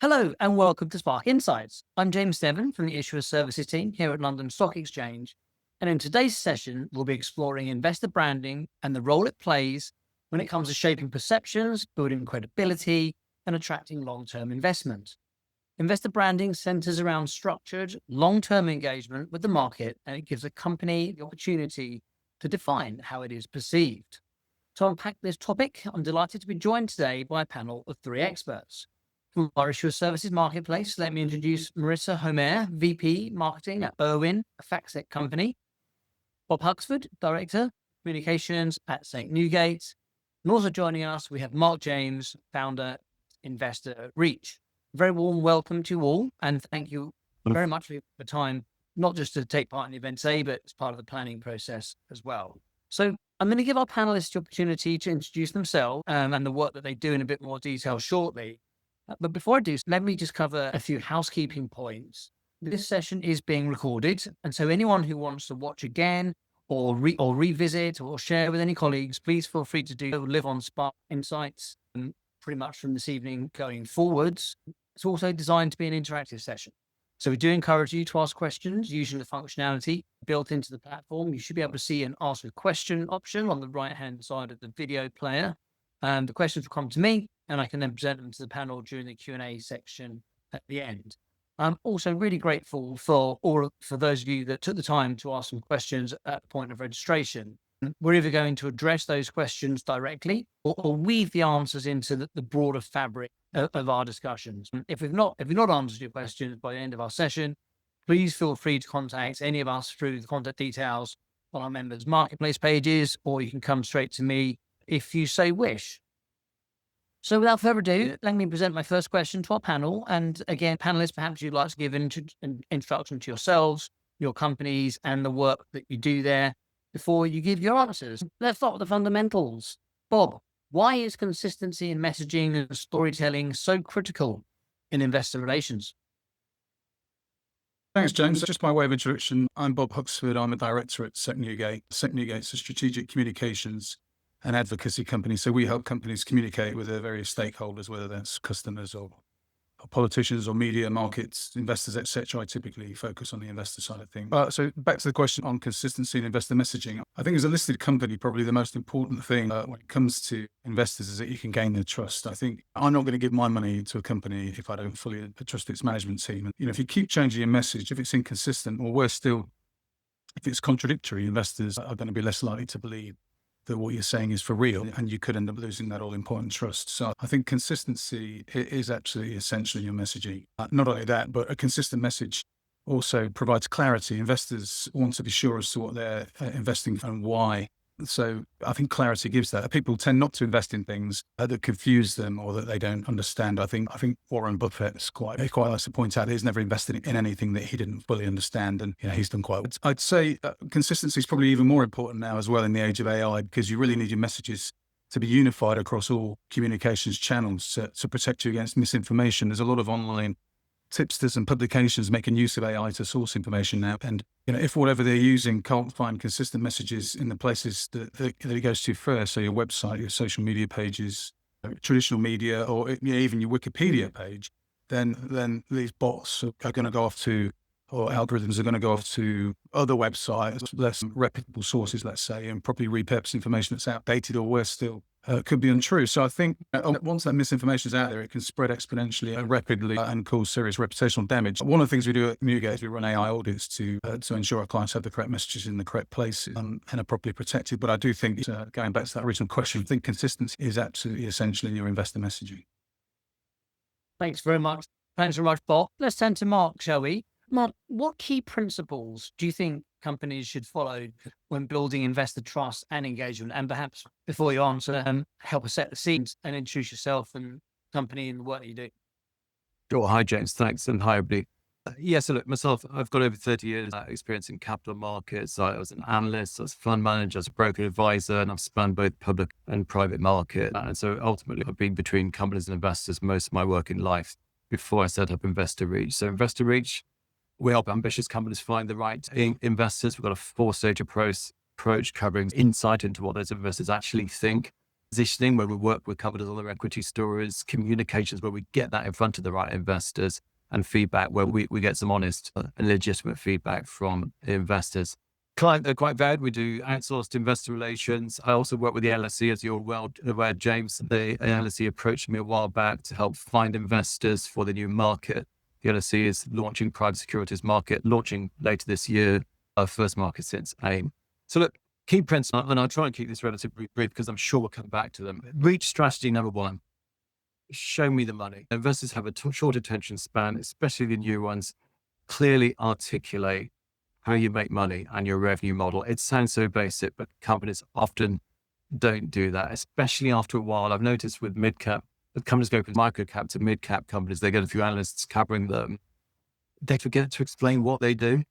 Hello and welcome to Spark Insights. I'm James Devon from the Issuer Services team here at London Stock Exchange. And in today's session, we'll be exploring investor branding and the role it plays when it comes to shaping perceptions, building credibility, and attracting long-term investment. Investor branding centers around structured, long-term engagement with the market, and it gives a company the opportunity to define how it is perceived. To unpack this topic, I'm delighted to be joined today by a panel of three experts. From our Issuer Services Marketplace, let me introduce Marissa, Homère, VP Marketing at Irwin, a FactSet company. Bob Huxford, Director, Communications at St. Newgate. And also joining us, we have Mark James, Founder, Investor at Reach. Very warm welcome to you all, and thank you very much for your time, not just to take part in the event today, but as part of the planning process as well. So I'm going to give our panelists the opportunity to introduce themselves and the work that they do in a bit more detail shortly. But before I do, let me just cover a few housekeeping points. This session is being recorded, and so anyone who wants to watch again or revisit or share with any colleagues, please feel free to do live on Spark Insights pretty much from this evening going forwards. It's also designed to be an interactive session. So we do encourage you to ask questions using the functionality built into the platform. You should be able to see an ask a question option on the right-hand side of the video player. And the questions will come to me, and I can then present them to the panel during the Q&A section at the end. I'm also really grateful for those of you that took the time to ask some questions at the point of registration. We're either going to address those questions directly or weave the answers into the broader fabric of our discussions. If we've not answered your questions by the end of our session, please feel free to contact any of us through the contact details on our members' marketplace pages, or you can come straight to me if you so wish. So without further ado, let me present my first question to our panel. And again, panelists, perhaps you'd like to give an introduction to yourselves, your companies, and the work that you do there before you give your answers. Let's start with the fundamentals. Bob, why is consistency in messaging and storytelling so critical in investor relations? Thanks, James. Just by way of introduction, I'm Bob Huxford. I'm a director at St. Newgate. St. Newgate's a strategic communications and advocacy company. So we help companies communicate with their various stakeholders, whether that's customers or politicians or media, markets, investors, etc. I typically focus on the investor side of things. So back to the question on consistency in investor messaging. I think as a listed company, probably the most important thing when it comes to investors is that you can gain their trust. I think I'm not going to give my money to a company if I don't fully trust its management team. And, if you keep changing your message, if it's inconsistent, or worse still, if it's contradictory, investors are going to be less likely to believe that what you're saying is for real, and you could end up losing that all-important trust. So I think consistency is absolutely essential in your messaging. Not only that, but a consistent message also provides clarity. Investors want to be sure as to what they're investing and why. So I think clarity gives that. People tend not to invest in things that confuse them or that they don't understand. I think Warren Buffett's quite likes to point out he's never invested in anything that he didn't fully understand, and he's done quite well. I'd say consistency is probably even more important now as well in the age of AI, because you really need your messages to be unified across all communications channels to protect you against misinformation. There's a lot of online tipsters and publications making use of AI to source information now. And, if whatever they're using can't find consistent messages in the places that it goes to first, so your website, your social media pages, traditional media, or even your Wikipedia page, then these bots are going to go off to, or algorithms are going to go off to other websites, less reputable sources, let's say, and probably repurpose information that's outdated or worse still, could be untrue. So I think once that misinformation is out there, it can spread exponentially and rapidly and cause serious reputational damage. One of the things we do at Newgate is we run AI audits to ensure our clients have the correct messages in the correct places and are properly protected. But I do think, going back to that original question, I think consistency is absolutely essential in your investor messaging. Thanks very much. Thanks very much, Bob. Let's turn to Mark, shall we? Mark, what key principles do you think companies should follow when building investor trust and engagement? And perhaps before you answer, help us set the scenes and introduce yourself and company and the work that you do. Sure. Hi, James. Thanks. And hi, everybody. So look, myself, I've got over 30 years experience in capital markets. I was an analyst, I was a fund manager, I was a broker advisor, and I've spanned both public and private market. And so ultimately, I've been between companies and investors most of my working life before I set up Investor Reach. So Investor Reach, we help ambitious companies find the right investors. We've got a 4-stage approach covering insight into what those investors actually think. positioning, where we work with covered other equity stories, communications, where we get that in front of the right investors, and feedback, where we get some honest and legitimate feedback from investors. Clients are quite varied. We do outsourced investor relations. I also work with the LSE, as you're well aware, James. The LSE approached me a while back to help find investors for the new market. The LSE is launching private securities market, launching later this year, our first market since AIM. So look, key principle, and I'll try and keep this relatively brief because I'm sure we'll come back to them. Reach strategy number one. Show me the money. Investors have a short attention span, especially the new ones. Clearly articulate how you make money and your revenue model. It sounds so basic, but companies often don't do that, especially after a while. I've noticed with mid-cap, the companies go from micro-cap to mid-cap companies, they get a few analysts covering them. They forget to explain what they do.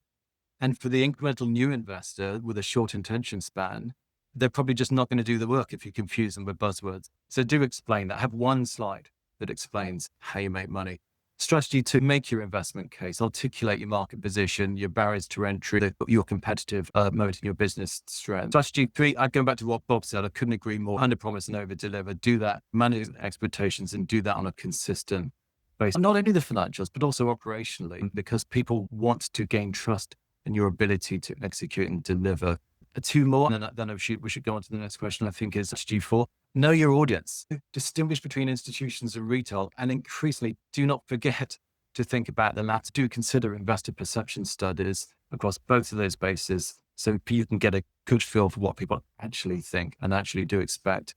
And for the incremental new investor with a short attention span, they're probably just not going to do the work if you confuse them with buzzwords. So do explain that. Have one slide that explains how you make money. Strategy to make your investment case, articulate your market position, your barriers to entry, your competitive moat in your business strength. Strategy 3, I'd go back to what Bob said. I couldn't agree more. Under promise and over deliver. Do that, manage expectations, and do that on a consistent basis. Not only the financials, but also operationally, because people want to gain trust in your ability to execute and deliver. 2 more, and then we should go on to the next question, I think, is strategy 4. Know your audience. Distinguish between institutions and retail, and increasingly do not forget to think about the latter. Do consider investor perception studies across both of those bases so you can get a good feel for what people actually think and actually do expect.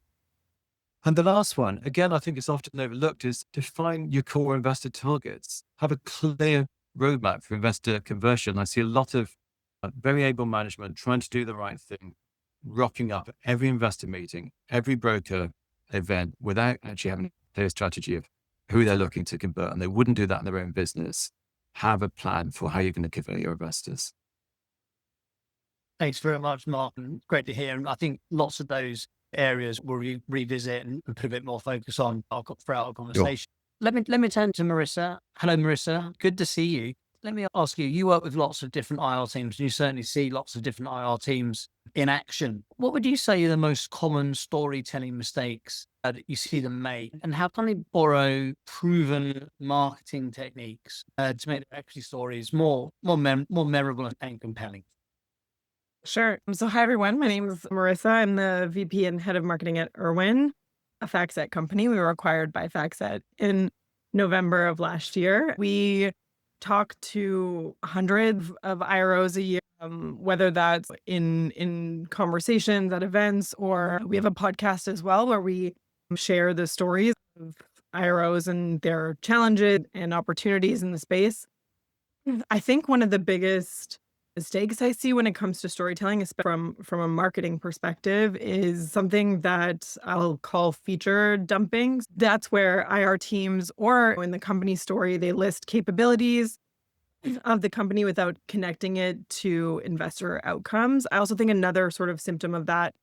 And the last one, again, I think it's often overlooked, is define your core investor targets. Have a clear roadmap for investor conversion. I see a lot of very able management trying to do the right thing, rocking up at every investor meeting, every broker event without actually having a clear strategy of who they're looking to convert. And they wouldn't do that in their own business. Have a plan for how you're going to convert your investors. Thanks very much, Martin. Great to hear. And I think lots of those areas we'll revisit and put a bit more focus on throughout our conversation. Sure. Let me turn to Marissa. Hello, Marissa. Good to see you. Let me ask you, you work with lots of different IR teams, and you certainly see lots of different IR teams in action. What would you say are the most common storytelling mistakes that you see them make? And how can they borrow proven marketing techniques to make their equity stories more memorable and compelling? Sure. So hi, everyone. My name is Marissa. I'm the VP and head of marketing at Irwin, a FactSet company. We were acquired by FactSet in November of last year. We talk to hundreds of IROs a year, whether that's in conversations at events, or we have a podcast as well where we share the stories of IROs and their challenges and opportunities in the space. I think one of the biggest mistakes I see when it comes to storytelling, especially from a marketing perspective, is something that I'll call feature dumping. That's where IR teams, or in the company story, they list capabilities of the company without connecting it to investor outcomes. I also think another sort of symptom of that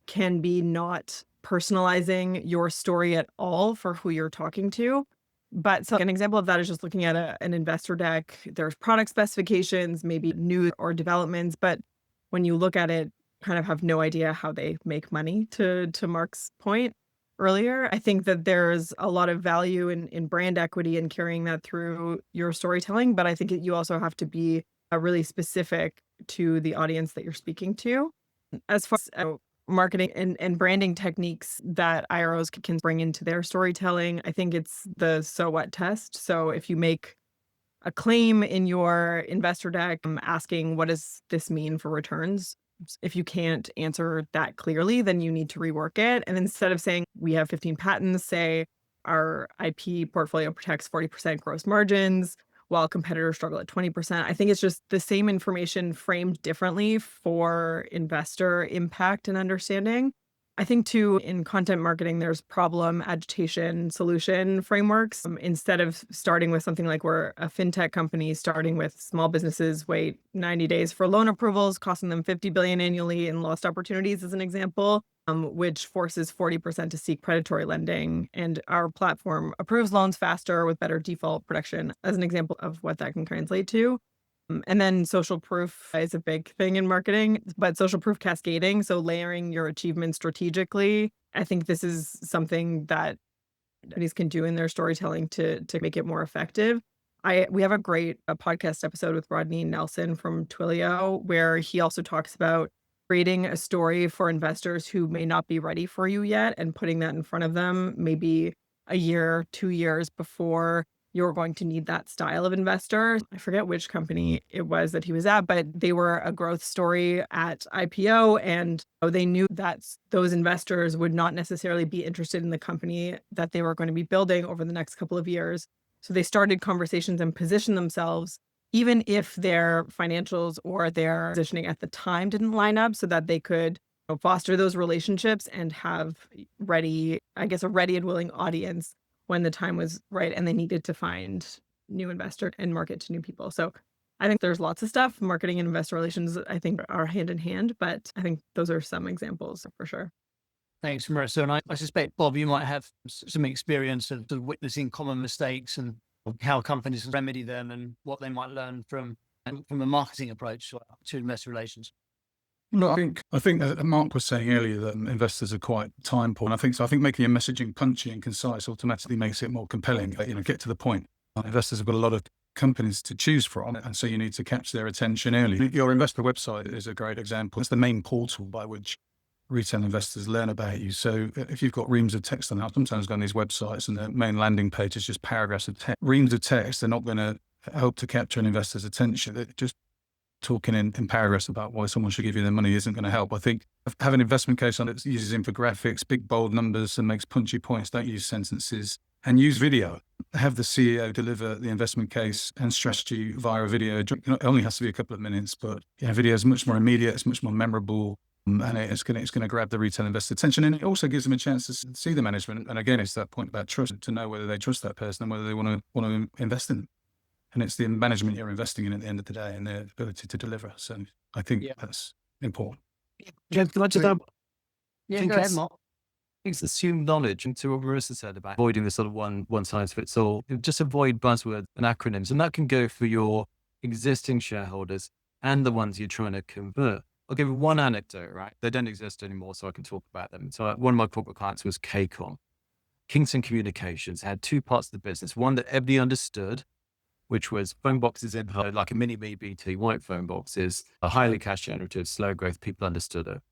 can be not personalizing your story at all for who you're talking to. But so an example of that is just looking at an investor deck. There's product specifications, maybe news or developments, but when you look at it, kind of have no idea how they make money. To Mark's point earlier, I think that there's a lot of value in brand equity and carrying that through your storytelling, but I think you also have to be really specific to the audience that you're speaking to. As far as marketing and branding techniques that IROs can bring into their storytelling, I think it's the so what test. So if you make a claim in your investor deck asking what does this mean for returns, if you can't answer that clearly, then you need to rework it. And instead of saying we have 15 patents, say our IP portfolio protects 40% gross margins while competitors struggle at 20%. I think it's just the same information framed differently for investor impact and understanding. I think too, in content marketing, there's problem, agitation, solution frameworks. Instead of starting with something like we're a fintech company, starting with small businesses wait 90 days for loan approvals, costing them $50 billion annually in lost opportunities as an example, which forces 40% to seek predatory lending. And our platform approves loans faster with better default protection as an example of what that can translate to. And then social proof is a big thing in marketing, but social proof cascading. So layering your achievements strategically I think this is something that companies can do in their storytelling to make it more effective. We have a great podcast episode with Rodney Nelson from Twilio, where he also talks about creating a story for investors who may not be ready for you yet and putting that in front of them maybe a year, 2 years before you're going to need that style of investor. I forget which company it was that he was at, but they were a growth story at IPO, and they knew that those investors would not necessarily be interested in the company that they were going to be building over the next couple of years. So they started conversations and positioned themselves, even if their financials or their positioning at the time didn't line up, so that they could foster those relationships and have a ready and willing audience when the time was right and they needed to find new investor and market to new people. So I think there's lots of stuff. Marketing and investor relations, I think, are hand in hand, but I think those are some examples for sure. Thanks, Marissa. And I suspect, Bob, you might have some experience of witnessing common mistakes and how companies remedy them and what they might learn from a marketing approach to investor relations. No, I think that Mark was saying earlier that investors are quite time poor. And I think making your messaging punchy and concise automatically makes it more compelling. Get to the point. Investors have got a lot of companies to choose from, and so you need to catch their attention early. Your investor website is a great example. It's the main portal by which retail investors learn about you. So if you've got reams of text on that, sometimes go on these websites and the main landing page is just paragraphs of text. Reams of text are not going to help to capture an investor's attention. They're just talking in paragraphs about why someone should give you their money isn't going to help. I think have an investment case on it that uses infographics, big bold numbers, and makes punchy points. Don't use sentences, and use video. Have the CEO deliver the investment case and strategy via a video. It only has to be a couple of minutes, but video is much more immediate. It's much more memorable, and it's going to grab the retail investor attention. And it also gives them a chance to see the management. And again, it's that point about trust, to know whether they trust that person and whether they want to invest in them. And it's the management you're investing in at the end of the day and their ability to deliver. So I think that's important. James, can I just add? Yeah, go ahead, Mark. It's assumed knowledge, and to what Marissa said about avoiding the sort of one size fits all. Just avoid buzzwords and acronyms, and that can go for your existing shareholders and the ones you're trying to convert. I'll give you one anecdote, right? They don't exist anymore, so I can talk about them. So one of my corporate clients was KCOM. Kingston Communications had two parts of the business. One that everybody understood, which was phone boxes in like a mini me BT, white phone boxes, a highly cash generative, slow growth. People understood it.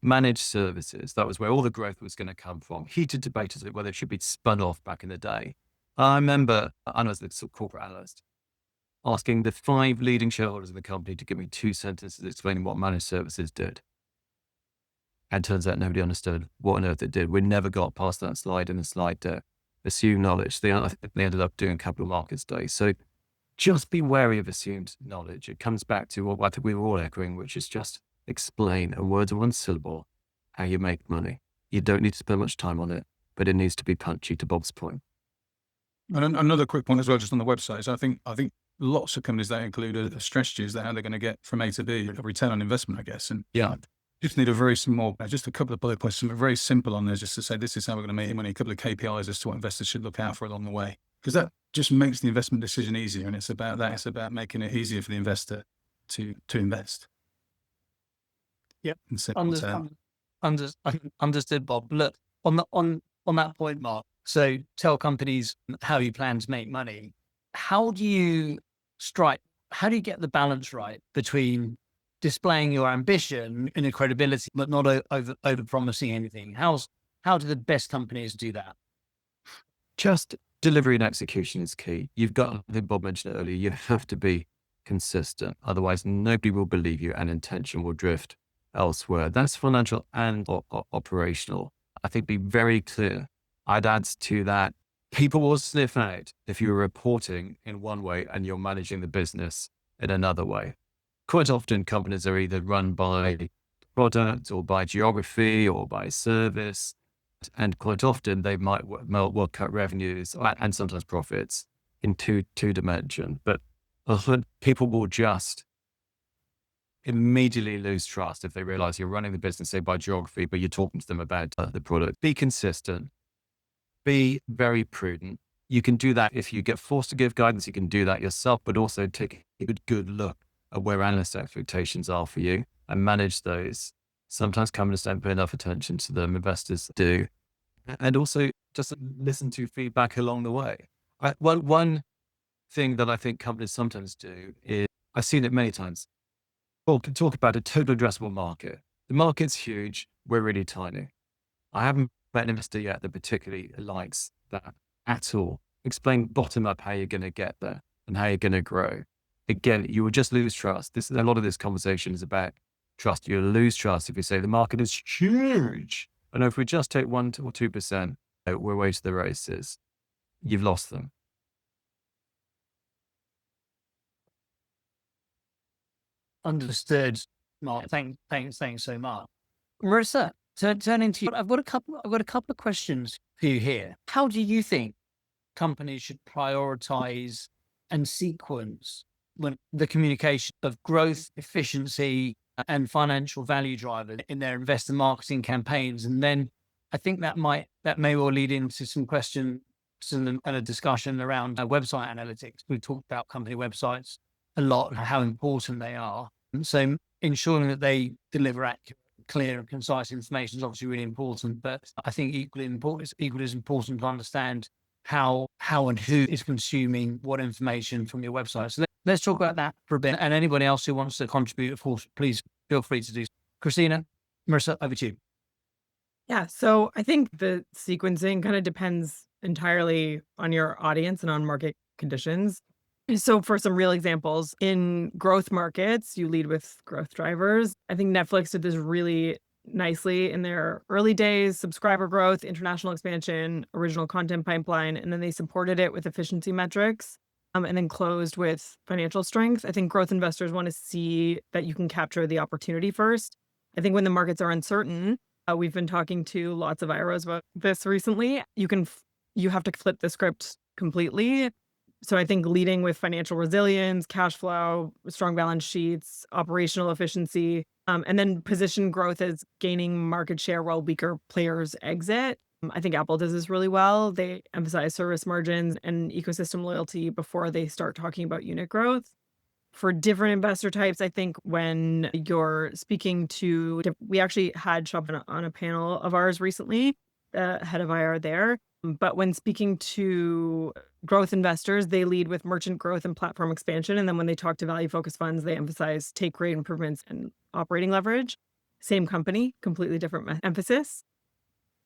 Managed services, that was where all the growth was going to come from. Heated debate as to whether it should be spun off back in the day. I remember, I was the sort of corporate analyst, asking the 5 leading shareholders of the company to give me 2 sentences explaining what managed services did. And turns out nobody understood what on earth it did. We never got past that slide in the slide deck. Assume knowledge. They ended up doing capital markets day. So just be wary of assumed knowledge. It comes back to what I think we were all echoing, which is just explain a word of one syllable how you make money. You don't need to spend much time on it, but it needs to be punchy, to Bob's point. And another quick point as well, just on the website, is I think lots of companies that include a strategy is that how they're going to get from A to B, a return on investment, I guess. And just need a very small, just a couple of bullet points, something very simple on there, just to say this is how we're going to make money, a couple of KPIs as to what investors should look out for along the way. Because that just makes the investment decision easier. And it's about that. It's about making it easier for the investor to invest. Yep. Understood, Bob. Look, on that point, Mark, so tell companies how you plan to make money. How do you get the balance right between displaying your ambition and your credibility, but not over promising anything? How do the best companies do that? Just delivery and execution is key. You've got, I think Bob mentioned it earlier, you have to be consistent. Otherwise, nobody will believe you and intention will drift elsewhere. That's financial and operational. I think be very clear. I'd add to that, people will sniff out if you're reporting in one way and you're managing the business in another way. Quite often, companies are either run by product or by geography or by service. And quite often, they might work out revenues and sometimes profits in two dimensions. But people will just immediately lose trust if they realize you're running the business, say, by geography, but you're talking to them about the product. Be consistent. Be very prudent. You can do that if you get forced to give guidance. You can do that yourself, but also take a good look at where analyst expectations are for you and manage those Sometimes companies don't pay enough attention to them, investors do. And also just listen to feedback along the way. One thing that I think companies sometimes do is, I've seen it many times, talk about a total addressable market. The market's huge, we're really tiny. I haven't met an investor yet that particularly likes that at all. Explain bottom up how you're going to get there and how you're going to grow. Again, you will just lose trust. A lot of this conversation is about trust. You'll lose trust if you say the market is huge. And if we just take 1 or 2%, we're away to the races. You've lost them. Understood, Mark. Thanks so much. Marissa, turning to you, I've got a couple of questions for you here. How do you think companies should prioritize and sequence when the communication of growth, efficiency, and financial value drivers in their investor marketing campaigns? And then I think that may well lead into some questions and a discussion around website analytics. We've talked about company websites a lot and how important they are. And so ensuring that they deliver accurate, clear and concise information is obviously really important, but I think equally as important to understand how and who is consuming what information from your website. So let's talk about that for a bit. And anybody else who wants to contribute, of course, please feel free to do so. Christina, Marissa, over to you. Yeah. So I think the sequencing kind of depends entirely on your audience and on market conditions. So for some real examples, in growth markets, you lead with growth drivers. I think Netflix did this really nicely in their early days: subscriber growth, international expansion, original content pipeline, and then they supported it with efficiency metrics, and then closed with financial strength. I think growth investors want to see that you can capture the opportunity first. I think when the markets are uncertain, we've been talking to lots of IROs about this recently. You have to flip the script completely. So I think leading with financial resilience, cash flow, strong balance sheets, operational efficiency, and then position growth as gaining market share while weaker players exit. I think Apple does this really well. They emphasize service margins and ecosystem loyalty before they start talking about unit growth. For different investor types, I think when you're speaking to, we actually had Shop on a panel of ours recently, head of IR there. But when speaking to growth investors, they lead with merchant growth and platform expansion. And then when they talk to value-focused funds, they emphasize take rate improvements and operating leverage. Same company, completely different emphasis.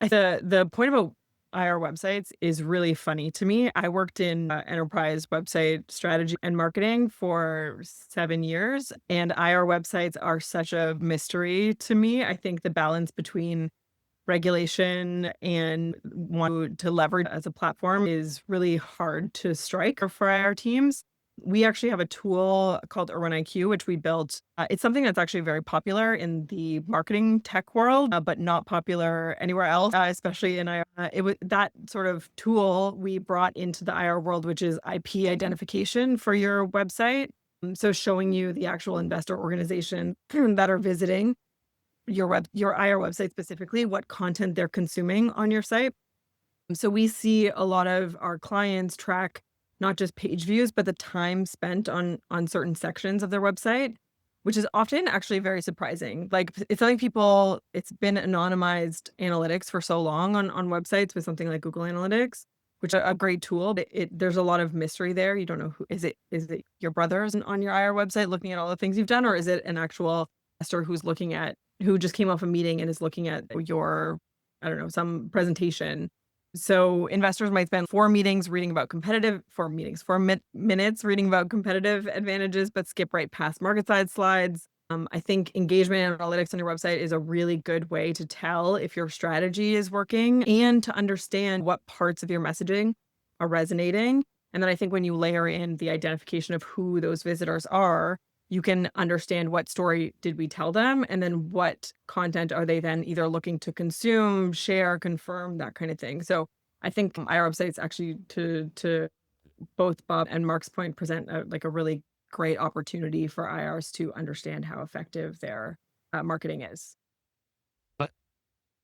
The point about IR websites is really funny to me. I worked in enterprise website strategy and marketing for 7 years, and IR websites are such a mystery to me. I think the balance between regulation and want to leverage as a platform is really hard to strike for IR teams. We actually have a tool called Irwin IQ, which we built. It's something that's actually very popular in the marketing tech world, but not popular anywhere else, especially in IR. It was that sort of tool we brought into the IR world, which is IP identification for your website. So showing you the actual investor organization that are visiting your IR website, specifically what content they're consuming on your site. So we see a lot of our clients track not just page views, but the time spent on certain sections of their website, which is often actually very surprising. Like, it's something it's been anonymized analytics for so long on websites with something like Google Analytics, which is a great tool. There's a lot of mystery there. You don't know who is it your brothers on your IR website looking at all the things you've done, or is it an actual investor who just came off a meeting and is looking at your, I don't know, some presentation. So investors might spend 4 minutes reading about competitive advantages, but skip right past market side slides. I think engagement analytics on your website is a really good way to tell if your strategy is working and to understand what parts of your messaging are resonating. And then I think when you layer in the identification of who those visitors are, you can understand what story did we tell them, and then what content are they then either looking to consume, share, confirm, that kind of thing. So I think IR websites actually, to both Bob and Mark's point, present a really great opportunity for IRs to understand how effective their marketing is. But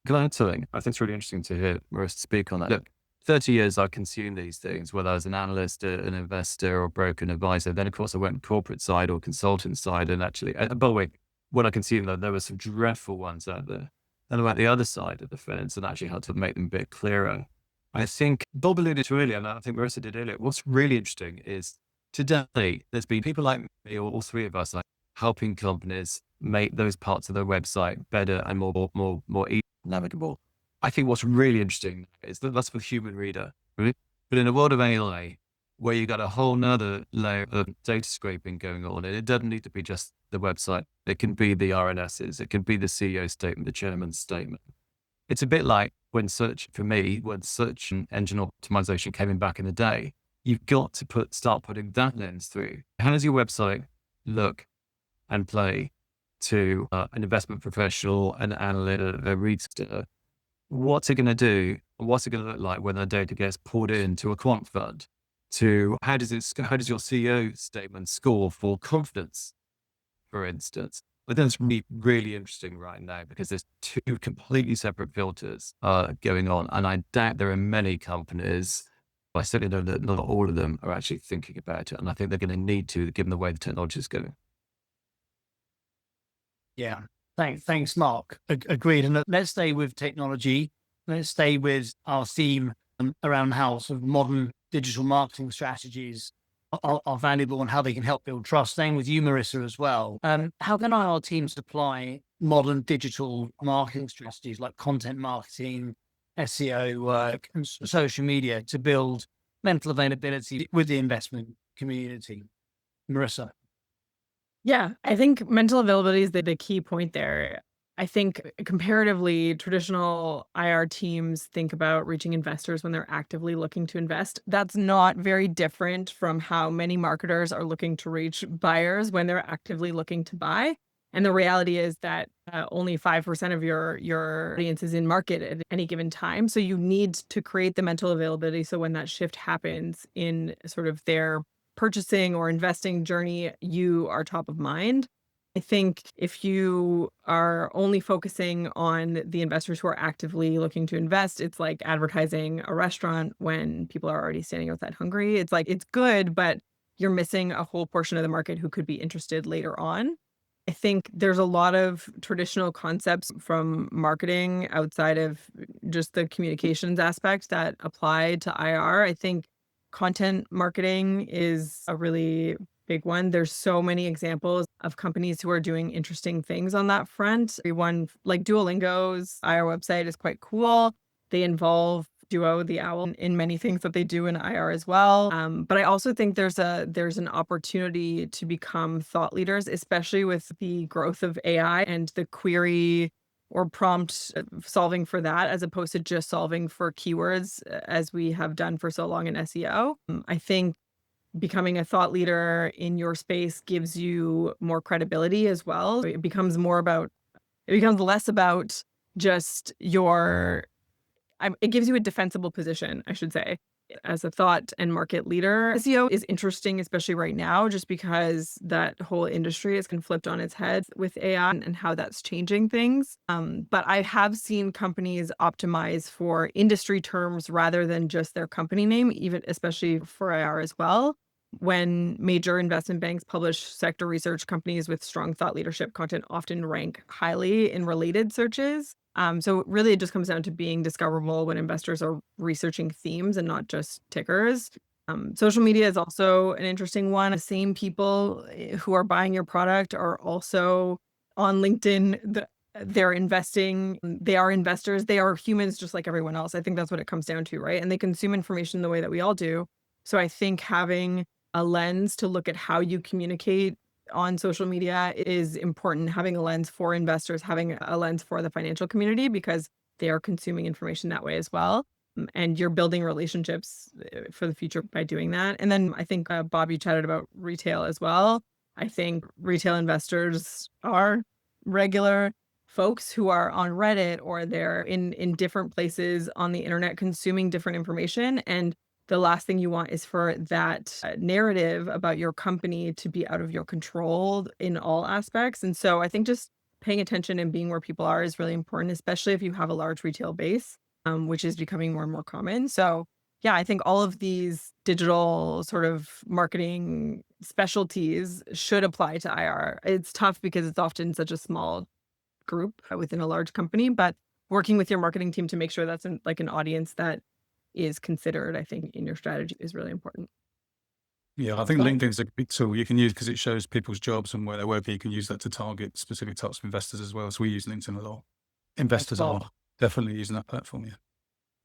can I add something? I think it's really interesting to hear Marissa speak on that. Look, 30 years I've consumed these things, whether I was an analyst, an investor, or broker, an advisor. Then, of course, I went corporate side or consultant side. And actually, by the way, what I can see, though, there were some dreadful ones out there. And about the other side of the fence and actually how to make them a bit clearer. I think Bob alluded to earlier, and I think Marissa did earlier. What's really interesting is today there's been people like me, or all three of us, like helping companies make those parts of their website better and more easy navigable. I think what's really interesting is that that's for the human reader, right? But in a world of AI, where you got a whole nother layer of data scraping going on, and it doesn't need to be just the website. It can be the RNSs, it can be the CEO statement, the chairman's statement. It's a bit like when search engine optimization came in back in the day. You've got to start putting that lens through. How does your website look and play to an investment professional, an analyst, a reader? What's it going to do? What's it going to look like when the data gets poured into a quant fund? To how does your CEO statement score for confidence, for instance? But that's really, really interesting right now because there's two completely separate filters going on. And I doubt there are many companies, I certainly know that not all of them are actually thinking about it. And I think they're going to need to, given the way the technology is going. Yeah. Thanks, Mark. Agreed. And let's stay with technology. Let's stay with our theme around how sort of modern digital marketing strategies are valuable and how they can help build trust. Staying with you, Marissa, as well. How can IR teams apply modern digital marketing strategies like content marketing, SEO work, and social media to build mental availability with the investment community? Marissa. Yeah, I think mental availability is the key point there. I think comparatively, traditional IR teams think about reaching investors when they're actively looking to invest. That's not very different from how many marketers are looking to reach buyers when they're actively looking to buy. And the reality is that only 5% of your audience is in market at any given time. So you need to create the mental availability so when that shift happens in sort of their purchasing or investing journey, you are top of mind. I think if you are only focusing on the investors who are actively looking to invest, it's like advertising a restaurant when people are already standing outside hungry. It's like, it's good, but you're missing a whole portion of the market who could be interested later on. I think there's a lot of traditional concepts from marketing outside of just the communications aspect that apply to IR. I think content marketing is a really big one. There's so many examples of companies who are doing interesting things on that front. One like Duolingo's IR website is quite cool. They involve Duo, the owl, in many things that they do in IR as well. But I also think there's an opportunity to become thought leaders, especially with the growth of AI and the query or prompt solving for that, as opposed to just solving for keywords as we have done for so long in SEO. I think becoming a thought leader in your space gives you more credibility as well. It becomes less about just it gives you a defensible position, I should say, as a thought and market leader. SEO is interesting, especially right now, just because that whole industry has been flipped on its head with AI and how that's changing things. But I have seen companies optimize for industry terms rather than just their company name, even especially for IR as well. When major investment banks publish sector research, companies with strong thought leadership content often rank highly in related searches. So really it just comes down to being discoverable when investors are researching themes and not just tickers. Social media is also an interesting one. The same people who are buying your product are also on LinkedIn. They're investing. They are investors. They are humans just like everyone else. I think that's what it comes down to, right? And they consume information the way that we all do. So I think having a lens to look at how you communicate on social media is important. Having a lens for investors, having a lens for the financial community, because they are consuming information that way as well. And you're building relationships for the future by doing that. And then I think Bobby chatted about retail as well. I think retail investors are regular folks who are on Reddit or they're in different places on the internet consuming different information. And the last thing you want is for that narrative about your company to be out of your control in all aspects. And so I think just paying attention and being where people are is really important, especially if you have a large retail base, which is becoming more and more common. So yeah, I think all of these digital sort of marketing specialties should apply to IR. It's tough because it's often such a small group within a large company, but working with your marketing team to make sure that's like an audience that is considered, I think, in your strategy is really important. Yeah, I think So- LinkedIn's a big tool you can use because it shows people's jobs and where they're working. You can use that to target specific types of investors as well. So we use LinkedIn a lot. Investors Bob. are definitely using that platform, yeah.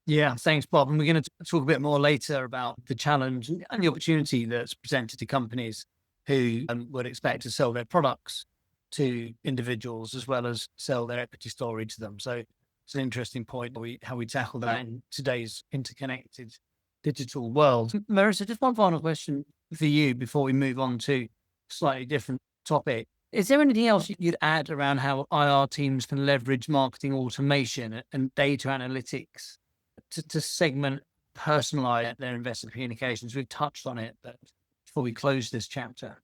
Yeah, thanks, Bob. And we're going to talk a bit more later about the challenge and the opportunity that's presented to companies who would expect to sell their products to individuals as well as sell their equity story to them. So it's an interesting point how we tackle that in today's interconnected digital world. Marissa, just one final question for you before we move on to a slightly different topic. Is there anything else you'd add around how IR teams can leverage marketing automation and data analytics to segment, personalize their investor communications? We've touched on it, but before we close this chapter.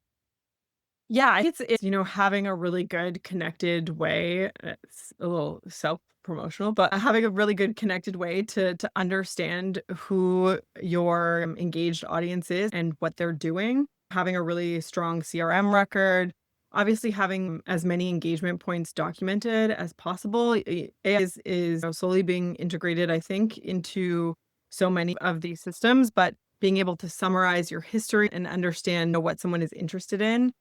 Yeah, I think it's having a really good connected way. It's a little self-promotional, but having a really good connected way to understand who your engaged audience is and what they're doing. Having a really strong CRM record. Obviously, having as many engagement points documented as possible. AI is slowly being integrated, I think, into so many of these systems, but being able to summarize your history and understand what someone is interested in.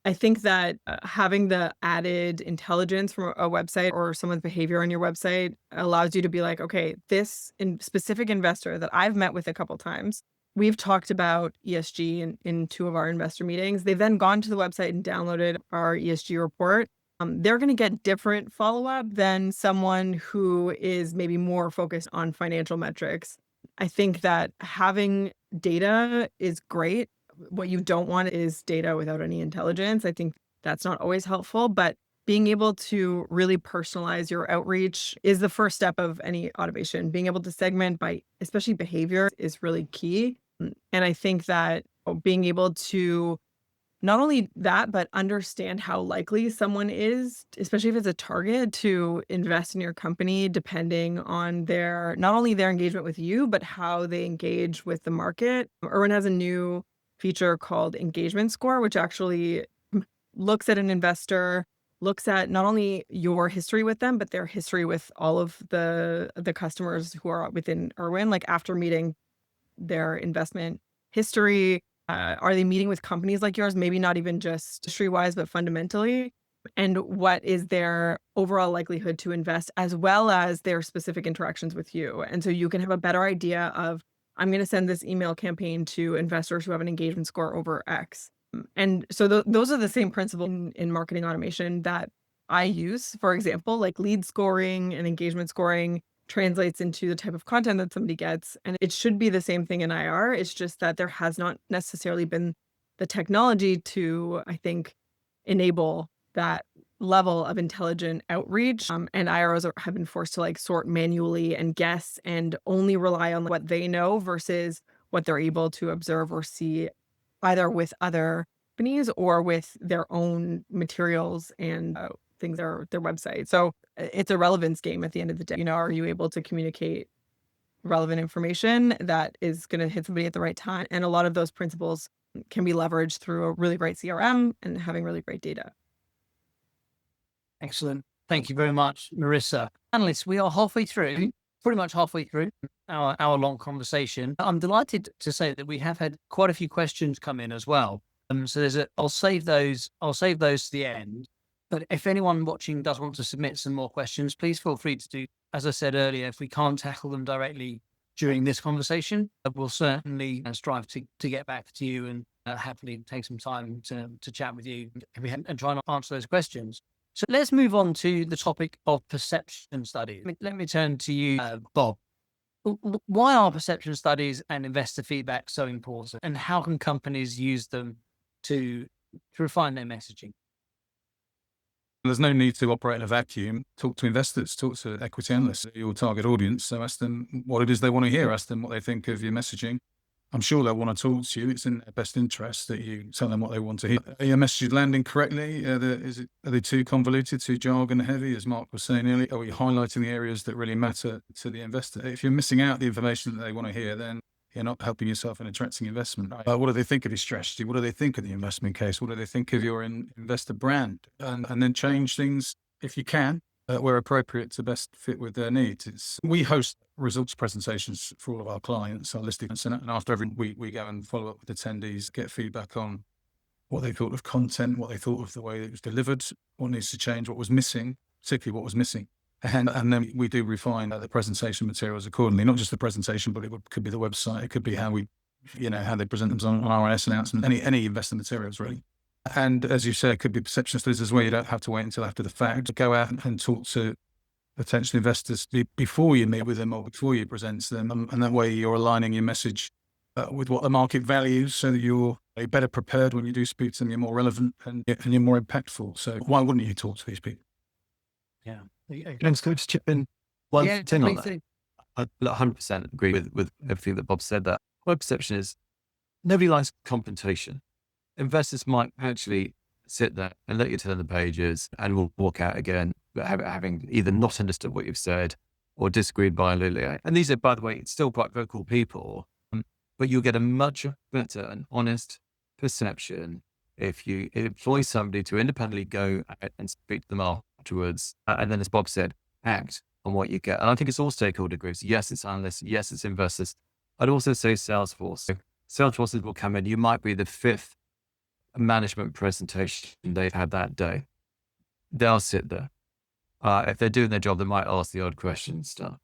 I think that having the added intelligence from a website or someone's behavior on your website allows you to be like, okay, this specific investor that I've met with a couple times, we've talked about ESG in two of our investor meetings. They've then gone to the website and downloaded our ESG report. They're going to get different follow-up than someone who is maybe more focused on financial metrics. I think that having data is great. What you don't want is data without any intelligence. I think that's not always helpful, but being able to really personalize your outreach is the first step of any automation. Being able to segment by especially behavior is really key. And I think that being able to not only that, but understand how likely someone is, especially if it's a target, to invest in your company, depending on not only their engagement with you, but how they engage with the market. Irwin has a new feature called engagement score, which actually looks at an investor, looks at not only your history with them, but their history with all of the customers who are within Irwin, like after meeting their investment history. Are they meeting with companies like yours? Maybe not even just history-wise, but fundamentally. And what is their overall likelihood to invest, as well as their specific interactions with you? And so you can have a better idea of, I'm going to send this email campaign to investors who have an engagement score over X. And so those are the same principles in marketing automation that I use. For example, like lead scoring and engagement scoring translates into the type of content that somebody gets. And it should be the same thing in IR. It's just that there has not necessarily been the technology to, I think, enable that level of intelligent outreach. And IROs have been forced to sort manually and guess and only rely on what they know versus what they're able to observe or see either with other companies or with their own materials and things, their website. So it's a relevance game at the end of the day. Are you able to communicate relevant information that is going to hit somebody at the right time? And a lot of those principles can be leveraged through a really great CRM and having really great data. Excellent. Thank you very much, Marissa. Panelists, we are pretty much halfway through our hour-long conversation. I'm delighted to say that we have had quite a few questions come in as well. So I'll save those to the end. But if anyone watching does want to submit some more questions, please feel free to do. As I said earlier, if we can't tackle them directly during this conversation, we'll certainly strive to get back to you and happily take some time to chat with you and try and answer those questions. So let's move on to the topic of perception studies. Let me turn to you, Bob. Why are perception studies and investor feedback so important, and how can companies use them to refine their messaging? There's no need to operate in a vacuum. Talk to investors, talk to equity analysts, your target audience. So ask them what it is they want to hear. Ask them what they think of your messaging. I'm sure they'll want to talk to you. It's in their best interest that you tell them what they want to hear. Are your messages landing correctly? Are they too convoluted, too jargon heavy, as Mark was saying earlier? Are we highlighting the areas that really matter to the investor? If you're missing out the information that they want to hear, then you're not helping yourself in attracting investment. What do they think of your strategy? What do they think of the investment case? What do they think of your investor brand? And then change things if you can, where appropriate to best fit with their needs. We host results presentations for all of our clients, our listed events, and after every week we go and follow up with attendees, get feedback on what they thought of content, what they thought of the way it was delivered, what needs to change, what was missing, particularly what was missing. And then we do refine the presentation materials accordingly, not just the presentation, but could be the website, it could be how they present them on RNS announcements, any investor materials really. And as you say, it could be perception studies as well. You don't have to wait until after the fact. Go out and talk to potential investors before you meet with them or before you present to them. And that way you're aligning your message with what the market values so that you're better prepared when you do speak to them, you're more relevant and you're more impactful. So why wouldn't you talk to these people? Yeah. James, could I just chip in one thing on please that? do. I 100% agree with everything that Bob said there. My perception is nobody likes confrontation. Investors might actually sit there and let you turn the pages and will walk out again, but having either not understood what you've said or disagreed violently. And these are, by the way, still quite vocal people, but you'll get a much better and honest perception if you employ somebody to independently go and speak to them afterwards. And then, as Bob said, act on what you get. And I think it's all stakeholder groups. Yes, it's analysts. Yes, it's investors. I'd also say Salesforce. Salesforce will come in. You might be the fifth management presentation they've had that day. They'll sit there. If they're doing their job, they might ask the odd question and stuff.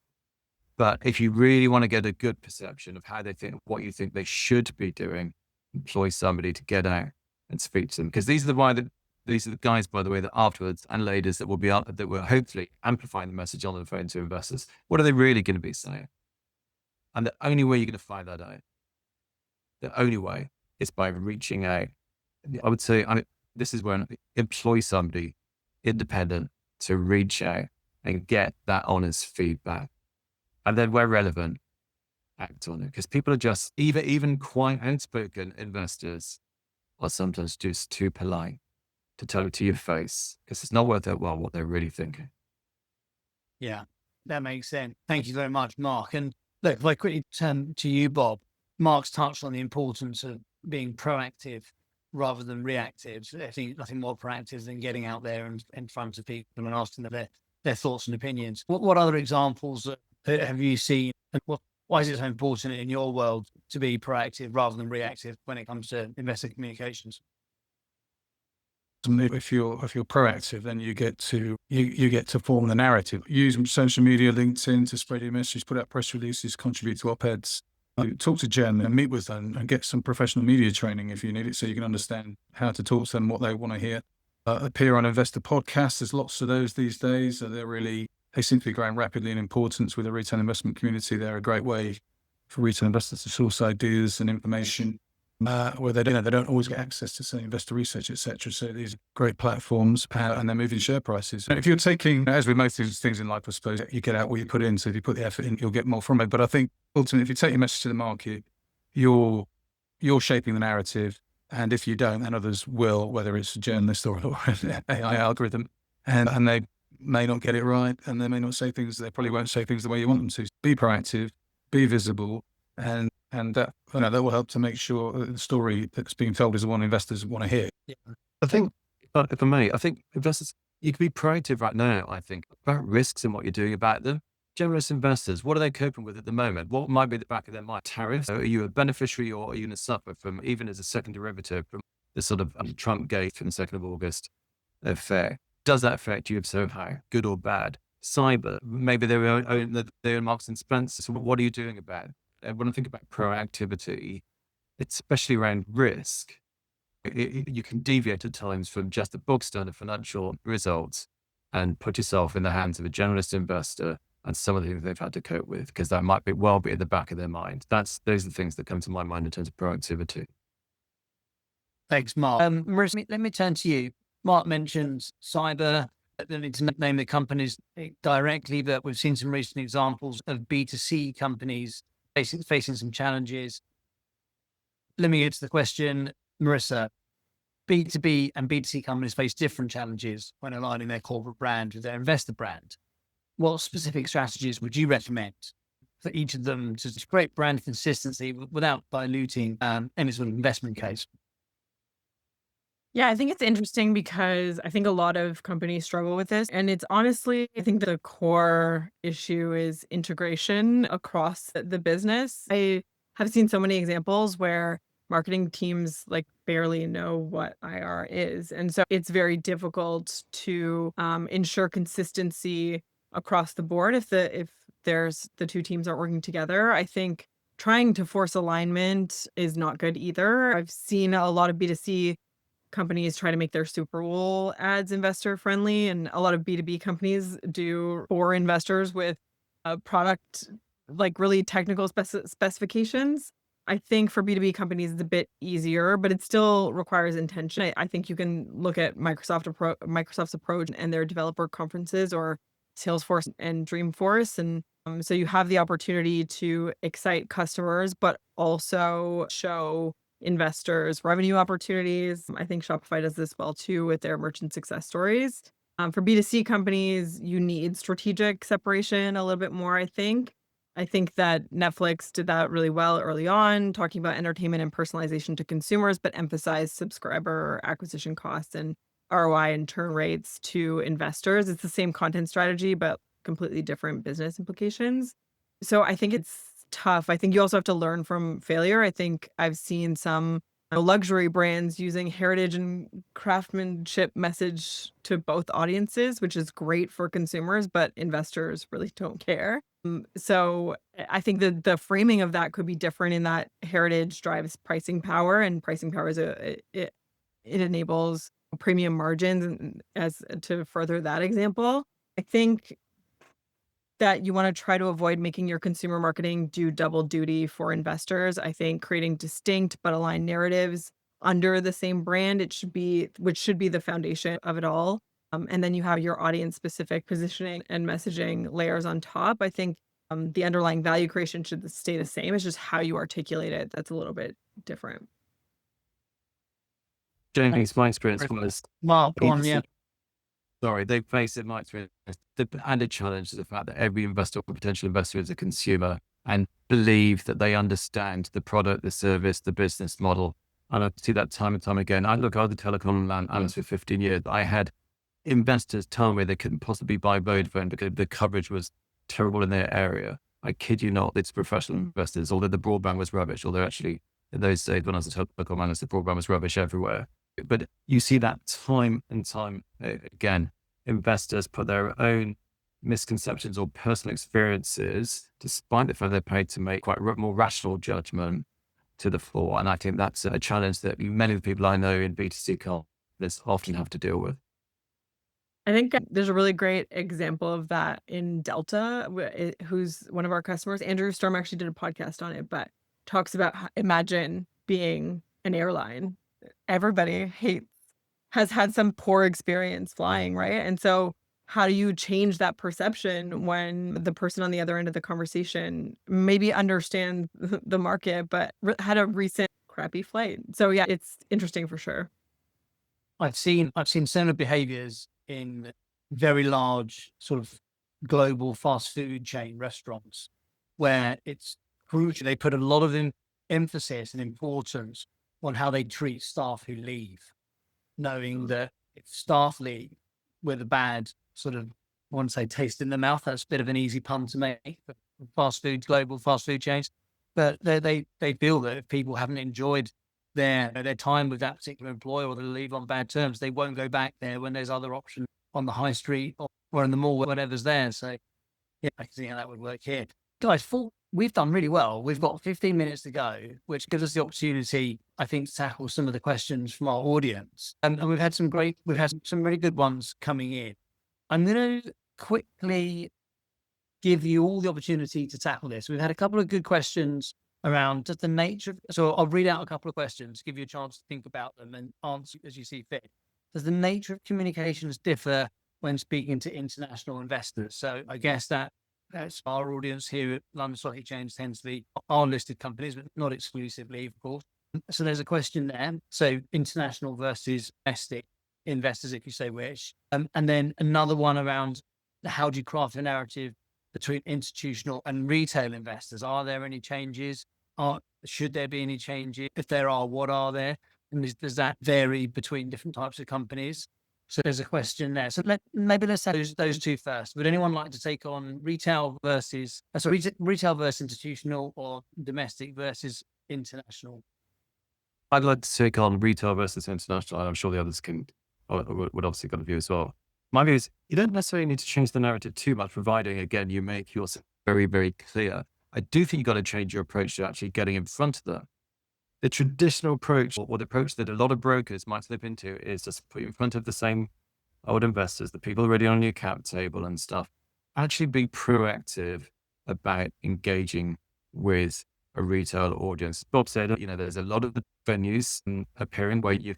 But if you really want to get a good perception of how they think, what you think they should be doing, employ somebody to get out and speak to them. Because these are the guys, by the way, that afterwards and ladies that will hopefully amplify the message on the phone to investors. What are they really going to be saying? And the only way you're going to find that out, the only way is by reaching out. I would say, this is when employ somebody independent to reach out and get that honest feedback. And then where relevant, act on it. Because people are just, even quite outspoken investors are sometimes just too polite to tell it to your face because it's not worth it well what they're really thinking. Yeah, that makes sense. Thank you very much, Mark. And look, if I quickly turn to you, Bob, Mark's touched on the importance of being proactive rather than reactive. I think nothing more proactive than getting out there and in front of people and asking them their thoughts and opinions. What other examples have you seen? And why is it so important in your world to be proactive rather than reactive when it comes to investor communications? If you're proactive, then you get to form the narrative. Use social media, LinkedIn to spread your message, put out press releases, contribute to op-eds. Talk to Jen and meet with them and get some professional media training if you need it so you can understand how to talk to them, what they want to hear. Appear on investor podcasts. There's lots of those these days. They seem to be growing rapidly in importance with the retail investment community. They're a great way for retail investors to source ideas and information where they don't always get access to, say, investor research, etc. So these are great platforms and they're moving share prices. If you're taking, as with most things in life, I suppose, you get out what you put in. So if you put the effort in, you'll get more from it. But I think ultimately, if you take your message to the market, you're shaping the narrative. And if you don't, then others will, whether it's a journalist or an AI algorithm, and they may not get it right, and they may not say things. They probably won't say things the way you want them to. Be proactive, be visible, and that will help to make sure that the story that's being told is the one investors want to hear. Yeah. I think, if I may, I think investors, you can be proactive right now. I think about risks and what you're doing about them. Generalist investors, what are they coping with at the moment? What might be at the back of their mind? Tariffs? Are you a beneficiary or are you going to suffer from, even as a second derivative, from the sort of Trump gate from the 2nd of August affair? Does that affect you? If so, how? Good or bad? Cyber, maybe they own Marks and Spencer. So what are you doing about it? And when I think about proactivity, it's especially around risk. You can deviate at times from just the book standard financial results and put yourself in the hands of a generalist investor and some of the things they've had to cope with, because that might be well be at the back of their mind. Those are the things that come to my mind in terms of proactivity. Thanks, Mark. Marissa, let me turn to you. Mark mentioned cyber. I don't need to name the companies directly, but we've seen some recent examples of B2C companies facing some challenges. let me get to the question, Marissa. B2B and B2C companies face different challenges when aligning their corporate brand with their investor brand. What specific strategies would you recommend for each of them to create brand consistency without diluting any sort of investment case? Yeah, I think it's interesting because I think a lot of companies struggle with this. And it's honestly, I think the core issue is integration across the business. I have seen so many examples where marketing teams like barely know what IR is. And so it's very difficult to ensure consistency across the board if the two teams aren't working together. I think trying to force alignment is not good either. I've seen a lot of B2C companies try to make their Super Bowl ads investor friendly, and a lot of B2B companies do for investors with a product like really technical specifications. I think for B2B companies, it's a bit easier, but it still requires intention. I think you can look at Microsoft's approach and their developer conferences, or Salesforce and Dreamforce. And so you have the opportunity to excite customers, but also show investors revenue opportunities. I think Shopify does this well too with their merchant success stories. For B2C companies, you need strategic separation a little bit more, I think. I think that Netflix did that really well early on, talking about entertainment and personalization to consumers, but emphasized subscriber acquisition costs and ROI and churn rates to investors. It's the same content strategy, but completely different business implications. So I think it's tough. I think you also have to learn from failure. I think I've seen some luxury brands using heritage and craftsmanship message to both audiences, which is great for consumers, but investors really don't care. So I think that the framing of that could be different in that heritage drives pricing power, and pricing power is it enables premium margins, and as to further that example. I think that you want to try to avoid making your consumer marketing do double duty for investors. I think creating distinct but aligned narratives under the same brand, which should be the foundation of it all. And then you have your audience specific positioning and messaging layers on top. I think the underlying value creation should stay the same. It's just how you articulate it that's a little bit different. James, my experience was Mark, go on, yeah. Sorry, they face it. My experience, the added challenge is the fact that every investor or potential investor is a consumer and believe that they understand the product, the service, the business model. And I see that time and time again. I was a telecom analyst for 15 years. I had investors tell me they couldn't possibly buy Vodafone because the coverage was terrible in their area. I kid you not, it's professional investors, although the broadband was rubbish. Although actually, in those days when I was a telecom analyst, the broadband was rubbish everywhere. But you see that time and time again. Investors put their own misconceptions or personal experiences, despite the fact they're paid to make quite more rational judgment, to the fore. And I think that's a challenge that many of the people I know in B2C companies often have to deal with. I think there's a really great example of that in Delta, who's one of our customers. Andrew Storm actually did a podcast on it, but talks about imagine being an airline. Everybody has had some poor experience flying, right? And so how do you change that perception when the person on the other end of the conversation maybe understands the market, but had a recent crappy flight? So yeah, it's interesting for sure. I've seen similar behaviors in very large sort of global fast food chain restaurants where it's crucial. They put a lot of emphasis and importance on how they treat staff who leave, knowing that if staff leave with a bad sort of, I want to say taste in the mouth, that's a bit of an easy pun to make for global fast food chains, but they feel that if people haven't enjoyed their time with that particular employer, or they leave on bad terms, they won't go back there when there's other options on the high street or in the mall, whatever's there. So yeah, I can see how that would work here. Guys, we've done really well. We've got 15 minutes to go, which gives us the opportunity, I think, to tackle some of the questions from our audience. And we've had some really good ones coming in. I'm going to quickly give you all the opportunity to tackle this. We've had a couple of good questions around just the nature. So I'll read out a couple of questions, give you a chance to think about them and answer as you see fit. Does the nature of communications differ when speaking to international investors? So I guess that's our audience here at London Stock Exchange tends to be our listed companies, but not exclusively, of course. So there's a question there. So international versus domestic investors, if you so wish. And then another one around how do you craft a narrative between institutional and retail investors? Are there any changes? Should there be any changes? If there are, what are there? And does that vary between different types of companies? So there's a question there. So maybe let's have those two first. Would anyone like to take on retail versus institutional, or domestic versus international? I'd like to take on retail versus international, and I'm sure the others would obviously got a view as well. My view is you don't necessarily need to change the narrative too much, providing, again, you make yourself very, very clear. I do think you've got to change your approach to actually getting in front of them. The traditional approach, or the approach that a lot of brokers might slip into, is just put you in front of the same old investors, the people already on your cap table and stuff. Actually be proactive about engaging with a retail audience. Bob said, there's a lot of the venues appearing where you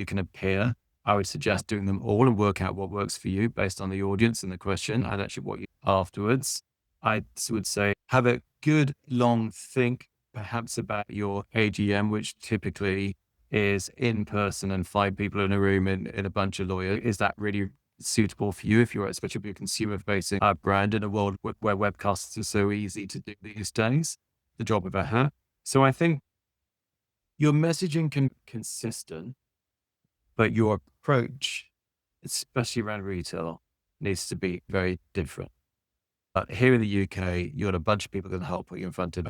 can appear. I would suggest doing them all and work out what works for you based on the audience and the question, and actually what you afterwards. I would say have a good long think, perhaps about your AGM, which typically is in person and 5 people in a room in a bunch of lawyers. Is that really suitable for you if you're especially if you're consumer facing brand in a world where webcasts are so easy to do these days? The job of a hat. So I think your messaging can be consistent, but your approach, especially around retail, needs to be very different. Here in the UK, you got a bunch of people that help put you in front of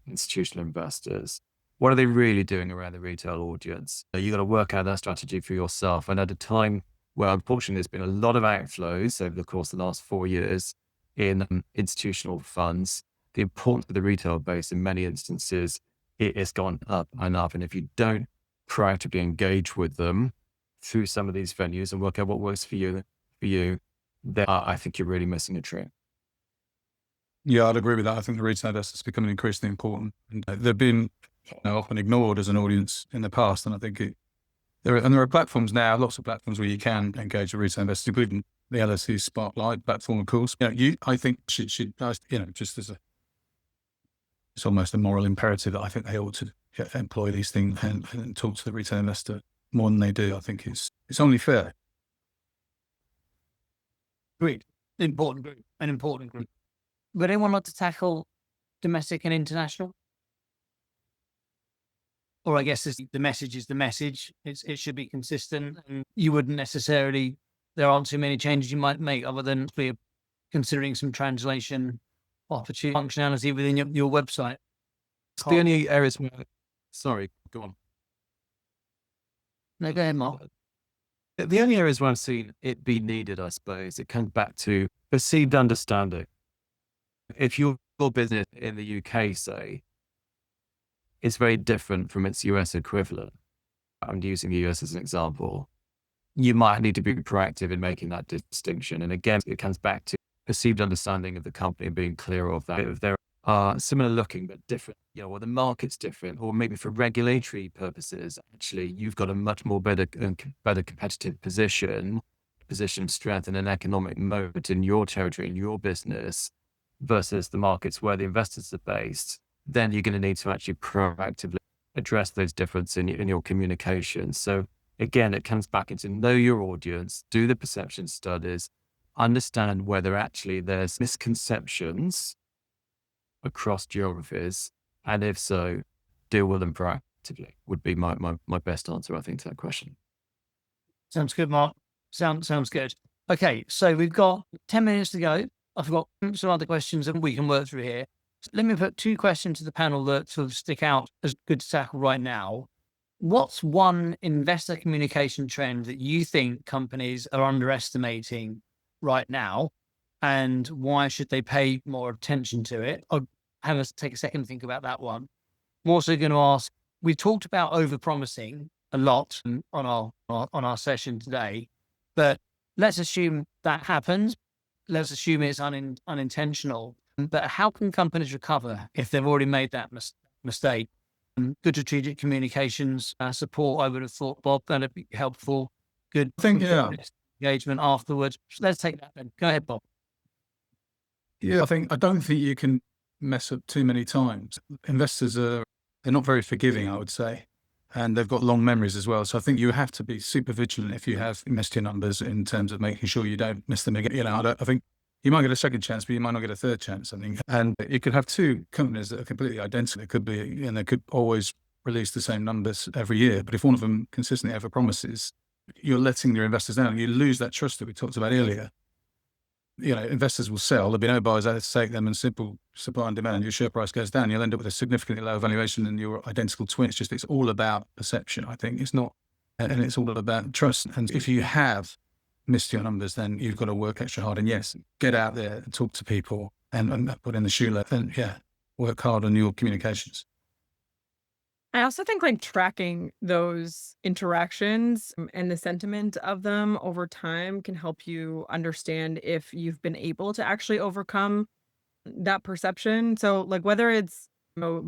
institutional investors. What are they really doing around the retail audience? You got to work out that strategy for yourself. And at a time where unfortunately there's been a lot of outflows over the course of the last 4 years in institutional funds, the importance of the retail base in many instances, it has gone up and up. And if you don't proactively engage with them through some of these venues and work out what works for you, then I think you're really missing a trick. Yeah, I'd agree with that. I think the retail investors are becoming increasingly important. And they've been often ignored as an audience in the past. And I think there are platforms now, lots of platforms where you can engage with retail investors, including the LSEG Spotlight platform, of course. I think should just as it's almost a moral imperative that I think they ought to employ these things and talk to the retail investor more than they do. I think it's only fair. Agreed. An important group. Would anyone like to tackle domestic and international? Or I guess the message is the message. It should be consistent, and you wouldn't necessarily, there aren't too many changes you might make other than considering some translation opportunity functionality within your website. It's the only areas where, sorry, go on. No, go ahead, Mark. The only areas where I've seen it be needed, I suppose, it comes back to perceived understanding. If your business in the UK, say, is very different from its US equivalent, I'm using the US as an example, you might need to be proactive in making that distinction. And again, it comes back to perceived understanding of the company and being clear of that. If there are similar looking but different, or the market's different, or maybe for regulatory purposes, actually, you've got a much more better competitive position of strength and an economic moat in your territory, in your business, versus the markets where the investors are based, then you're going to need to actually proactively address those differences in your communication. So again, it comes back into know your audience, do the perception studies, understand whether actually there's misconceptions across geographies, and if so, deal with them proactively would be my best answer, I think, to that question. Sounds good, Mark. Sounds good. Okay, so we've got 10 minutes to go. I've got some other questions that we can work through here. So let me put 2 questions to the panel that sort of stick out as good to tackle right now. What's one investor communication trend that you think companies are underestimating right now, and why should they pay more attention to it? I'll have us take a second to think about that one. I'm also going to ask, we've talked about over-promising a lot on our session today, but let's assume that happens. Let's assume it's unintentional. But how can companies recover if they've already made that mistake? Good strategic communications support, I would have thought, Bob, that'd be helpful. Good engagement afterwards. Let's take that then. Go ahead, Bob. Yeah, I don't think you can mess up too many times. Investors are they're not very forgiving, I would say. And they've got long memories as well. So I think you have to be super vigilant if you have missed your numbers in terms of making sure you don't miss them again. You know, I think you might get a second chance, but you might not get a third chance, I think. And you could have two companies that are completely identical. It could be, and they could always release the same numbers every year. But if one of them consistently overpromises, you're letting your investors down. You lose that trust that we talked about earlier. You know, investors will sell. There'll be no buyers out to take them, and simple supply and demand. Your share price goes down. You'll end up with a significantly lower valuation than your identical twin. It's all about perception. I think it's not, and it's all about trust. And if you have missed your numbers, then you've got to work extra hard. And yes, get out there and talk to people and put in the shoe and work hard on your communications. I also think like tracking those interactions and the sentiment of them over time can help you understand if you've been able to actually overcome that perception. So like whether it's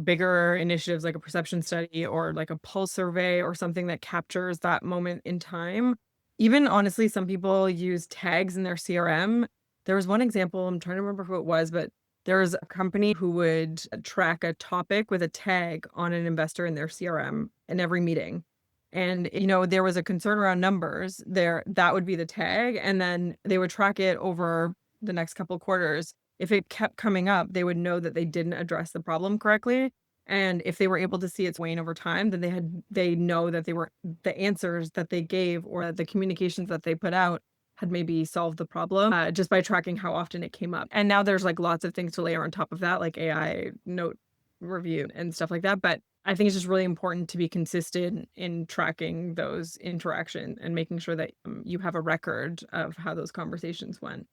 bigger initiatives like a perception study or like a pulse survey or something that captures that moment in time. Even honestly, some people use tags in their CRM. There was one example, I'm trying to remember who it was, but there was a company who would track a topic with a tag on an investor in their CRM in every meeting. And, there was a concern around numbers there. That would be the tag. And then they would track it over the next couple of quarters. If it kept coming up, they would know that they didn't address the problem correctly. And if they were able to see its wane over time, then they know that the answers that they gave or the communications that they put out had maybe solved the problem just by tracking how often it came up. And now there's like lots of things to layer on top of that, like AI note review and stuff like that. But I think it's just really important to be consistent in tracking those interactions and making sure that you have a record of how those conversations went.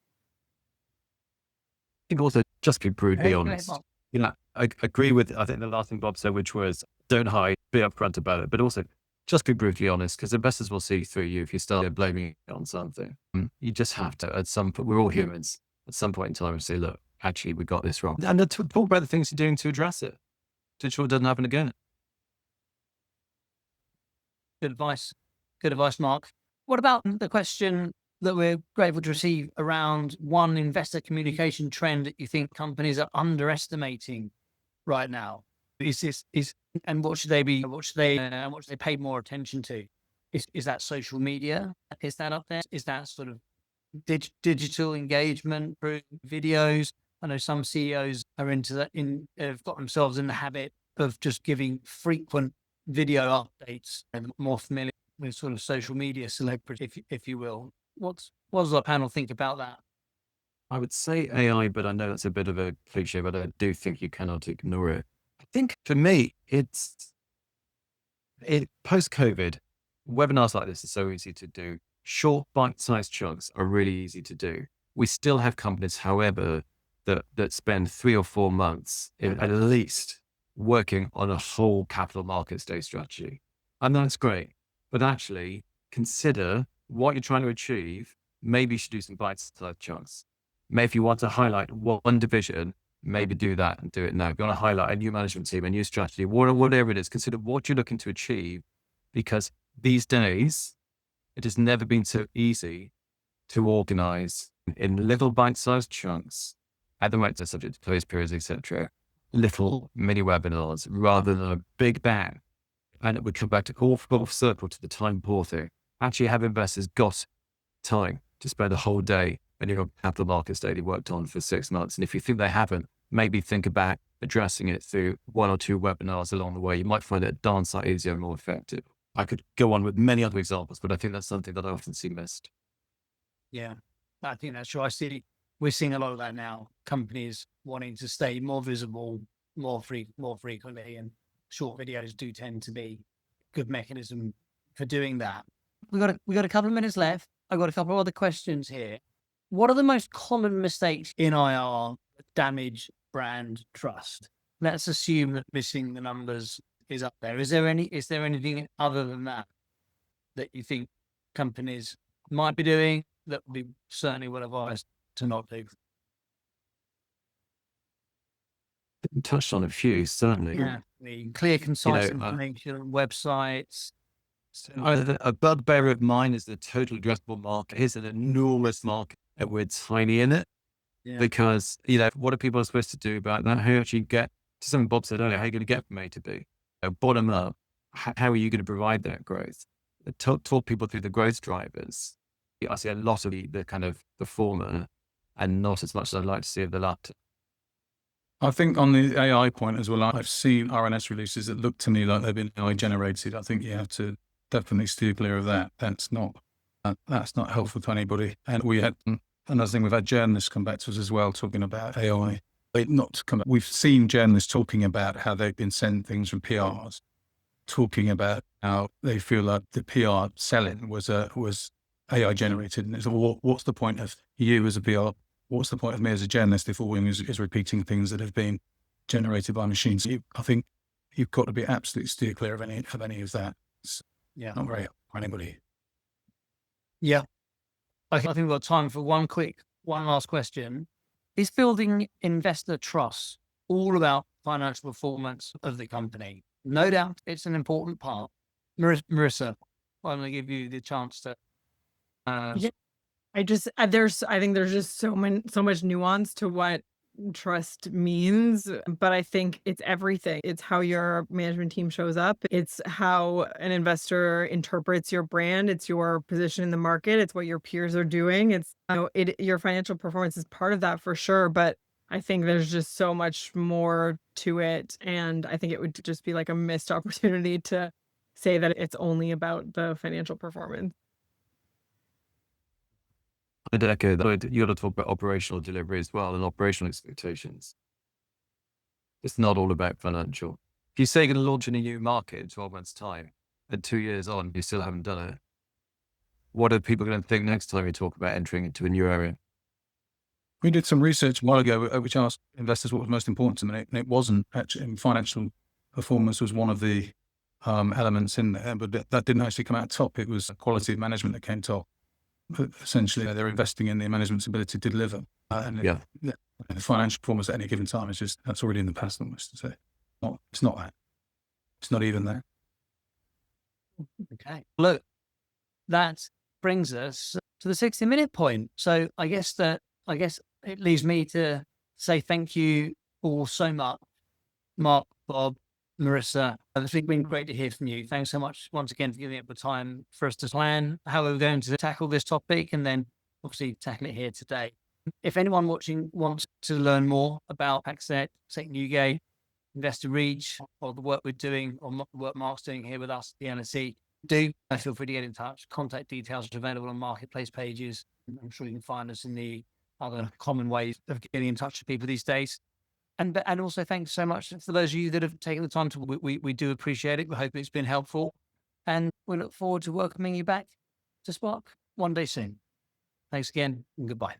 I think also just be brutally Go ahead, honest. Mark. I agree with, I think the last thing Bob said, which was don't hide, be upfront about it, but also just be brutally honest, because investors will see through you if you start blaming it on something. You just have to, at some point, we're all humans, at some point in time, say, look, actually, we got this wrong. And to talk about the things you're doing to address it, to ensure it doesn't happen again. Good advice. Good advice, Mark. What about the question that we're grateful to receive around one investor communication trend that you think companies are underestimating right now? And what should they pay more attention to? Is that social media? Is that up there? Is that sort of digital engagement through videos? I know some CEOs are into that, have got themselves in the habit of just giving frequent video updates and more familiar with sort of social media celebrities, if you will. What does our panel think about that? I would say AI, but I know that's a bit of a cliche, but I do think you cannot ignore it. I think for me, post-COVID, webinars like this are so easy to do. Short bite-sized chunks are really easy to do. We still have companies, however, that spend 3 or 4 months at least working on a whole capital markets day strategy. And that's great. But actually consider what you're trying to achieve. Maybe you should do some bite-sized chunks. Maybe if you want to highlight one division, maybe do that and do it now. If you want to highlight a new management team, a new strategy, whatever it is, consider what you're looking to achieve, because these days it has never been so easy to organize in little bite-sized chunks at the right subject to close periods, etc. Little mini webinars rather than a big bang. And it would come back to full circle to the time poor thing. Actually have investors got time to spend a whole day and your capital markets day they worked on for 6 months. And if you think they haven't, maybe think about addressing it through 1 or 2 webinars along the way. You might find it a darn sight easier and more effective. I could go on with many other examples, but I think that's something that I often see missed. Yeah, I think that's true. We're seeing a lot of that now. Companies wanting to stay more visible, more frequently, and short videos do tend to be a good mechanism for doing that. We got a couple of minutes left. I've got a couple of other questions here. What are the most common mistakes in IR that damage brand trust? Let's assume that missing the numbers is up there. Is there anything other than that you think companies might be doing that we certainly would advise to not do? Touched on a few, certainly. Yeah, the clear, concise information, websites. A bugbear of mine is the total addressable market. It's an enormous market and we're tiny in it. Yeah. Because, what are people supposed to do about that? How do you get to something Bob said earlier? How are you going to get from A to B? bottom up, how are you going to provide that growth? Talk people through the growth drivers. I see a lot of the kind of the former and not as much as I'd like to see of the latter. I think on the AI point as well, I've seen RNS releases that look to me like they've been AI generated. I think you have to definitely steer clear of that. That's not helpful to anybody. And we had another thing, we've had journalists come back to us as well talking about AI. We've seen journalists talking about how they've been sent things from PRs, talking about how they feel like the PR selling was AI generated. And it's, well, what's the point of you as a PR? What's the point of me as a journalist if all we're doing is repeating things that have been generated by machines? I think you've got to be absolutely steer clear of any of that. It's not very helpful for anybody. Yeah. I think we've got time for one last question. Is building investor trust all about financial performance of the company? No doubt it's an important part. Marissa, I'm going to give you the chance to. Yeah. I think there's just so much nuance to what trust means, but I think it's everything. It's how your management team shows up. It's how an investor interprets your brand. It's your position in the market. It's what your peers are doing. It's, your financial performance is part of that for sure, but I think there's just so much more to it. And I think it would just be like a missed opportunity to say that it's only about the financial performance. I'd echo that. You got to talk about operational delivery as well and operational expectations. It's not all about financial. If you say you're going to launch in a new market in 12 months' time, and 2 years on, you still haven't done it, what are people going to think next time you talk about entering into a new area? We did some research a while ago, which asked investors what was most important to them, and it wasn't actually financial performance was one of the elements in there, but that didn't actually come out top. It was quality of management that came top. But essentially, they're investing in the management's ability to deliver. The financial performance at any given time is just, that's already in the past almost to say. It's not that. It's not even that. Okay. Look, that brings us to the 60-minute point. So I guess it leaves me to say thank you all so much, Mark, Bob, Marissa. It's been great to hear from you. Thanks so much once again for giving up the time for us to plan how we're going to tackle this topic and then obviously tackle it here today. If anyone watching wants to learn more about FactSet, Newgate, Investor Reach, or the work we're doing, or the work Mark's doing here with us, the LSEG, do feel free to get in touch. Contact details are available on marketplace pages. I'm sure you can find us in the other common ways of getting in touch with people these days. And also thanks so much for those of you that have taken the time to, we do appreciate it. We hope it's been helpful. And we look forward to welcoming you back to Spark one day soon. Thanks again and goodbye.